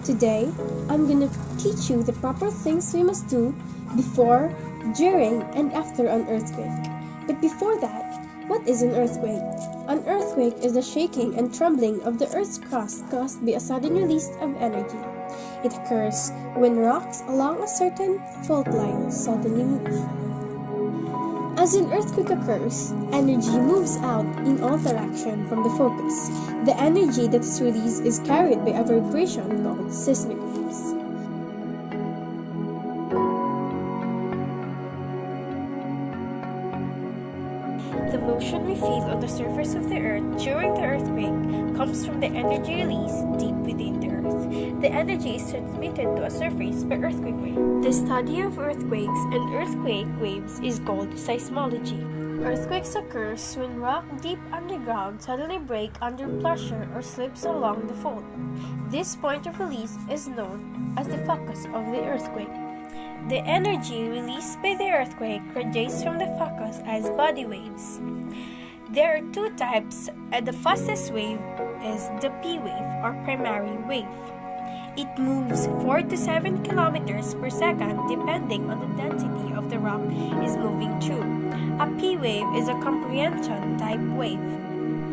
Today, I'm gonna teach you the proper things we must do before, during, and after an earthquake. But before that, what is an earthquake? An earthquake is the shaking and trembling of the Earth's crust caused by a sudden release of energy. It occurs when rocks along a certain fault line suddenly move. As an earthquake occurs, energy moves out in all directions from the focus. The energy that is released is carried by a vibration called seismic waves. The motion we feel on the surface of the earth during the earthquake comes from the energy released deep within the earth. The energy is transmitted to a surface by earthquake waves. The study of earthquakes and earthquake waves is called seismology. Earthquakes occur when rock deep underground suddenly break under pressure or slips along the fault. This point of release is known as the focus of the earthquake. The energy released by the earthquake radiates from the focus as body waves. There are two types, and the fastest wave is the P wave or primary wave. It moves 4 to 7 kilometers per second depending on the density of the rock is moving through. A P wave is a comprehension type wave.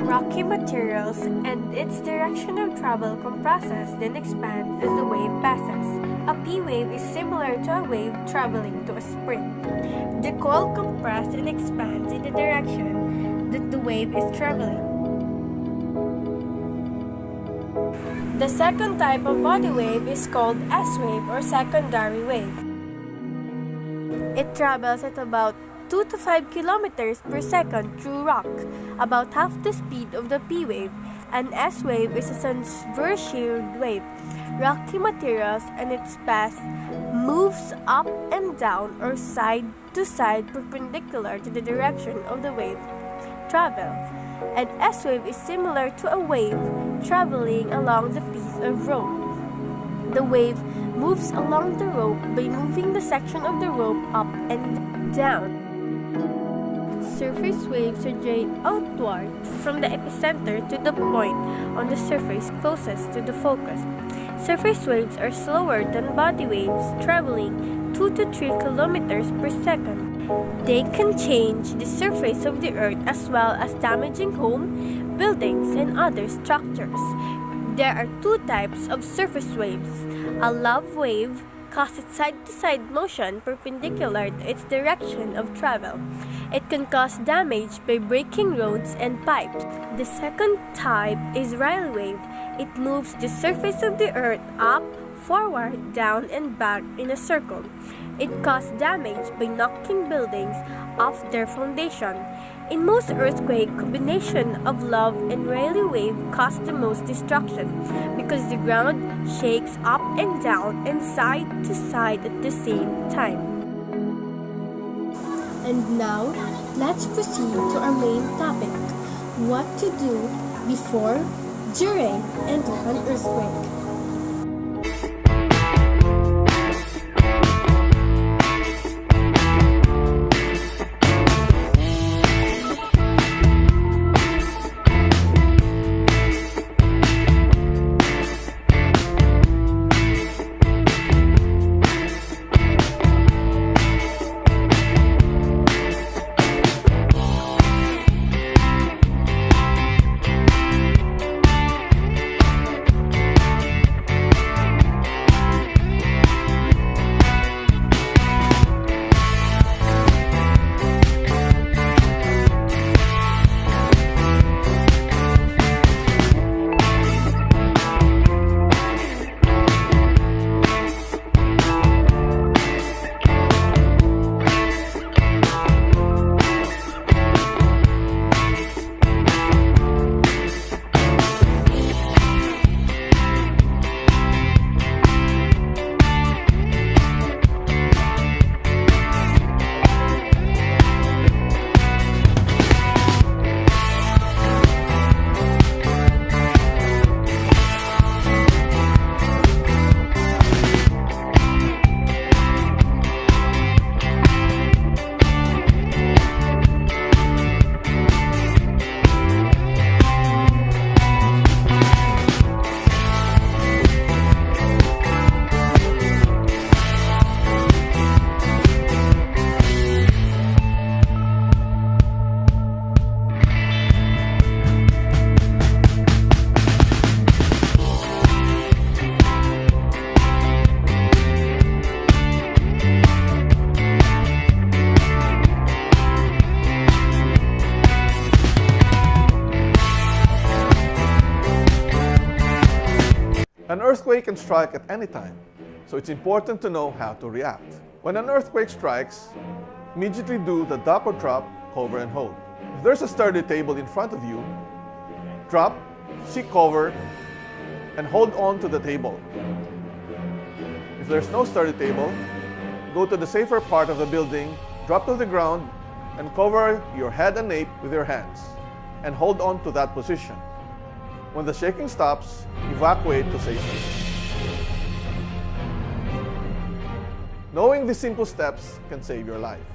Rocky materials and its direction of travel compresses then expands as the wave passes. A P wave is similar to a wave traveling to a sprint. The coil compresses and expands in the direction that the wave is traveling. The second type of body wave is called S wave or secondary wave. It travels at about 2 to 5 kilometers per second through rock, about half the speed of the P wave. An S wave is a transverse sheared wave. Rocky materials and its path moves up and down or side to side perpendicular to the direction of the wave travel. An S wave is similar to a wave traveling along the piece of rope. The wave moves along the rope by moving the section of the rope up and down. Surface waves radiate outward from the epicenter to the point on the surface closest to the focus. Surface waves are slower than body waves, traveling 2 to 3 kilometers per second. They can change the surface of the earth as well as damaging homes, buildings, and other structures. There are two types of surface waves. A love wave causes side-to-side motion perpendicular to its direction of travel. It can cause damage by breaking roads and pipes. The second type is rail wave. It moves the surface of the earth up, forward, down, and back in a circle. It causes damage by knocking buildings off their foundation. In most earthquakes, combination of lava and rail wave cause the most destruction because the ground shakes up and down and side to side at the same time. And now, let's proceed to our main topic, what to do before, during, and after an earthquake. An earthquake can strike at any time, so it's important to know how to react. When an earthquake strikes, immediately do the duck or drop, cover, and hold. If there's a sturdy table in front of you, drop, seek cover, and hold on to the table. If there's no sturdy table, go to the safer part of the building, drop to the ground, and cover your head and nape with your hands, and hold on to that position. When the shaking stops, evacuate to safety. Knowing these simple steps can save your life.